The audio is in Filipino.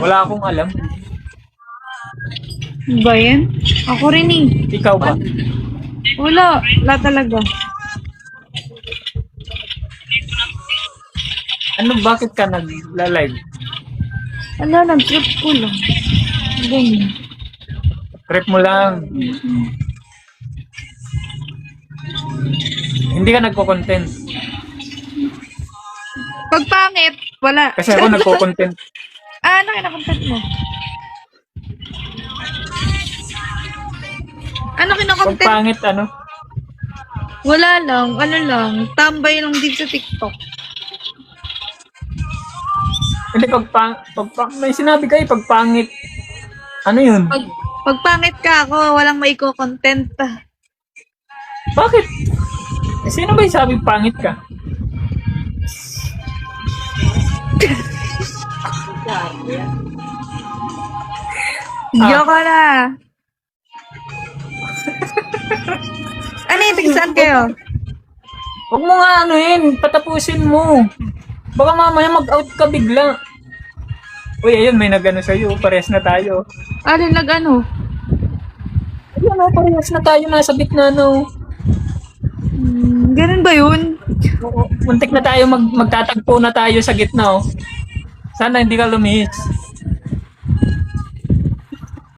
Wala akong alam. Ba yan? Ako rin eh. Ikaw ba? Wala. Wala talaga. Ano, bakit ka nagla-live? Ano, nag-trip ko lang. Ganyan. Trip mo lang. Hindi ka nagko-content. Pag pangit, wala. Kasi ako nagko-content. Ano kinakontent mo? Ano Pag kinakontent? pangit, ano? Wala lang. Ano lang. Tambay lang din sa TikTok. Hindi, may sinabi kayo, pag pangit. Ano yun? Pag pangit ka ako, walang maiko-content. Bakit? Sino ba yung sabi pangit ka? Joke na. Ano yung tigsan kayo? Huwag mo nga patapusin mo. Baka mamaya mag-out ka bigla. Uy, ayun, may nag-ano sa'yo. Parehas na tayo. Ano nag-ano? Ayun, parehas na tayo. Nasa gitna, no. Ganun ba yun? Muntik na tayo, magtatagpo na tayo sa gitna, oh. Sana hindi ka lumihis.